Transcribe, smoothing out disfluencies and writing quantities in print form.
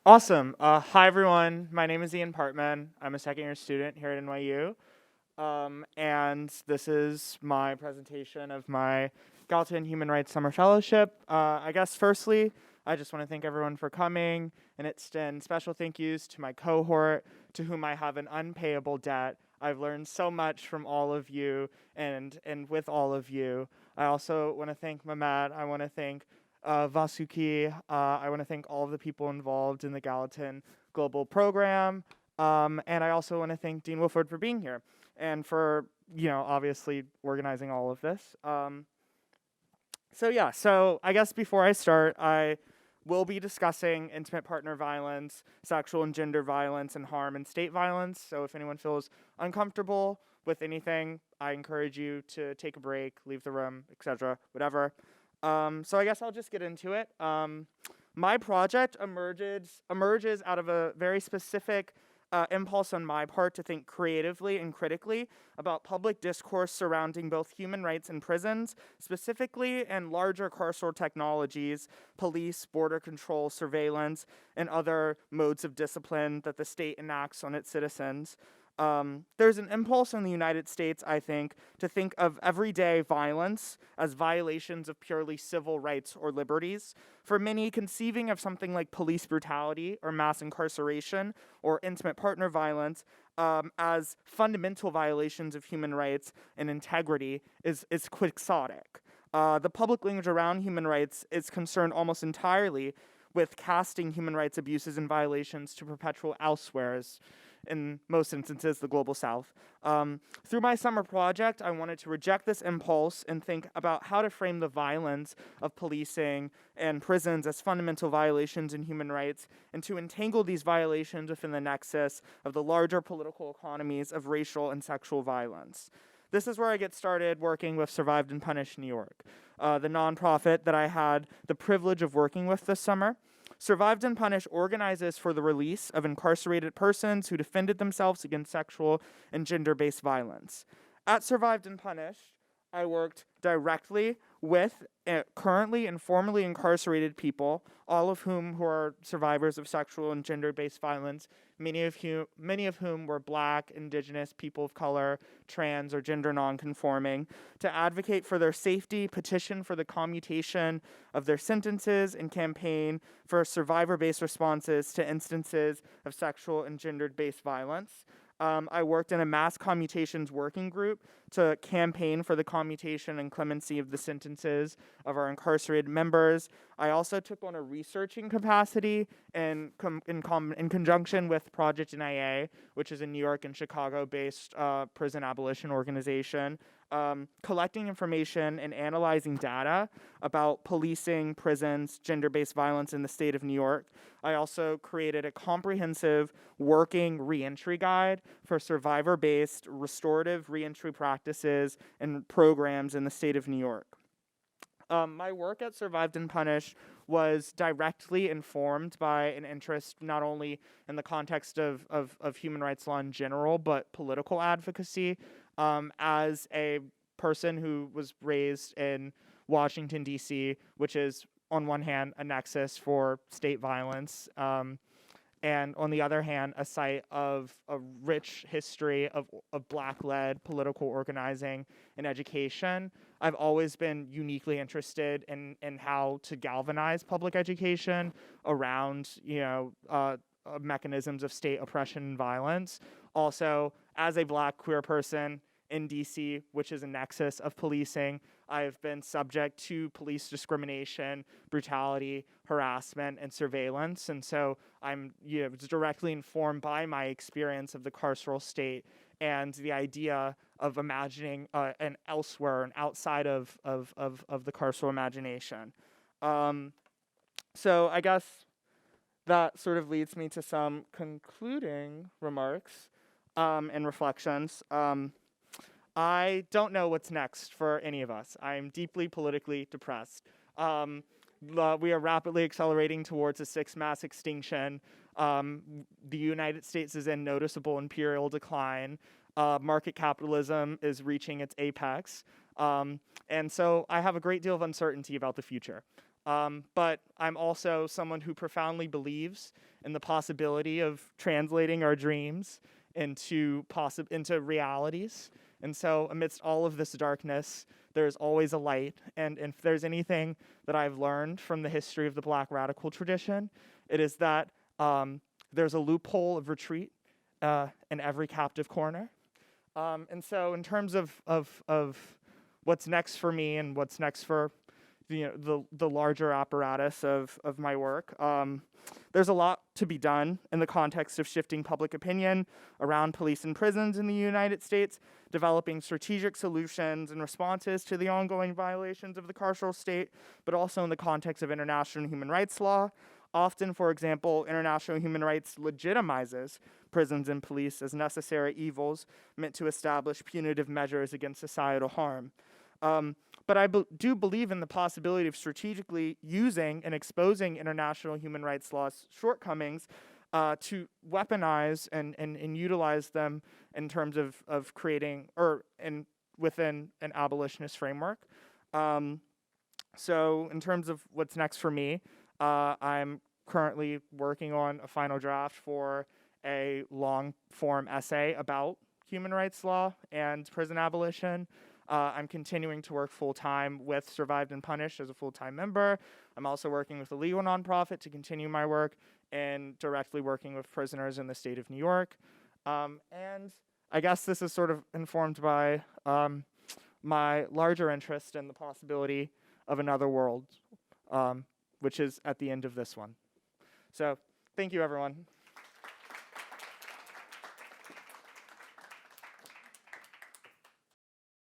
Awesome. Hi, everyone. My name is Ian Partman. I'm a second year student here at NYU. And this is my presentation of my Gallatin Human Rights Summer Fellowship. I guess, firstly, I just want to thank everyone for coming and extend special thank yous to my cohort, to whom I have an unpayable debt. I've learned so much from all of you and with all of you. I also want to thank Mehmet. I want to thank Vasuki. I want to thank all of the people involved in the Gallatin Global Program. And I also want to thank Dean Wilford for being here and for, obviously organizing all of this. So I guess before I start, I will be discussing intimate partner violence, sexual and gender violence, and harm and state violence. So if anyone feels uncomfortable with anything, I encourage you to take a break, leave the room, etc., whatever. So I guess I'll just get into it. My project emerges out of a very specific impulse on my part to think creatively and critically about public discourse surrounding both human rights in prisons, specifically, and larger carceral technologies, police, border control, surveillance, and other modes of discipline that the state enacts on its citizens. There's an impulse in the United States, I think, to think of everyday violence as violations of purely civil rights or liberties. For many, conceiving of something like police brutality or mass incarceration or intimate partner violence as fundamental violations of human rights and integrity is quixotic. The public language around human rights is concerned almost entirely with casting human rights abuses and violations to perpetual elsewhere, in most instances, the global south. Through my summer project, I wanted to reject this impulse and think about how to frame the violence of policing and prisons as fundamental violations in human rights, and to entangle these violations within the nexus of the larger political economies of racial and sexual violence. This is where I get started working with Survived and Punished New York, the nonprofit that I had the privilege of working with this summer. Survived and Punished organizes for the release of incarcerated persons who defended themselves against sexual and gender-based violence. At Survived and Punished, I worked directly with currently and formerly incarcerated people, all of whom who are survivors of sexual and gender-based violence, many of whom were Black, Indigenous, people of color, trans, or gender non-conforming, to advocate for their safety, petition for the commutation of their sentences, and campaign for survivor-based responses to instances of sexual and gender-based violence. I worked in a mass commutations working group to campaign for the commutation and clemency of the sentences of our incarcerated members. I also took on a researching capacity in conjunction with Project NIA, which is a New York and Chicago-based prison abolition organization, collecting information and analyzing data about policing, prisons, gender-based violence in the state of New York. I also created a comprehensive working reentry guide for survivor-based restorative reentry practices and programs in the state of New York. My work at Survived and Punished was directly informed by an interest not only in the context of human rights law in general, but political advocacy. As a person who was raised in Washington, D.C., which is, on one hand, a nexus for state violence, and on the other hand, a site of a rich history of Black-led political organizing and education. I've always been uniquely interested in how to galvanize public education around, mechanisms of state oppression and violence. Also, as a Black queer person in DC, which is a nexus of policing, I've been subject to police discrimination, brutality, harassment, and surveillance. And so I'm directly informed by my experience of the carceral state and the idea of imagining an elsewhere and outside of the carceral imagination. So I guess that sort of leads me to some concluding remarks and reflections. I don't know what's next for any of us. I'm deeply politically depressed. We are rapidly accelerating towards a sixth mass extinction. The United States is in noticeable imperial decline. Market capitalism is reaching its apex. And so I have a great deal of uncertainty about the future. But I'm also someone who profoundly believes in the possibility of translating our dreams into realities. And so amidst all of this darkness, there's always a light. And if there's anything that I've learned from the history of the Black radical tradition, it is that there's a loophole of retreat in every captive corner. And so in terms of what's next for me and what's next for the larger apparatus of my work, there's a lot to be done in the context of shifting public opinion around police and prisons in the United States, developing strategic solutions and responses to the ongoing violations of the carceral state, but also in the context of international human rights law. Often, for example, international human rights legitimizes prisons and police as necessary evils meant to establish punitive measures against societal harm. But I do believe in the possibility of strategically using and exposing international human rights law's shortcomings to weaponize and utilize them in terms of creating within an abolitionist framework. So in terms of what's next for me, I'm currently working on a final draft for a long-form essay about human rights law and prison abolition. I'm continuing to work full-time with Survived and Punished as a full-time member. I'm also working with a legal nonprofit to continue my work and directly working with prisoners in the state of New York. And I guess this is sort of informed by my larger interest in the possibility of another world, which is at the end of this one. So thank you, everyone.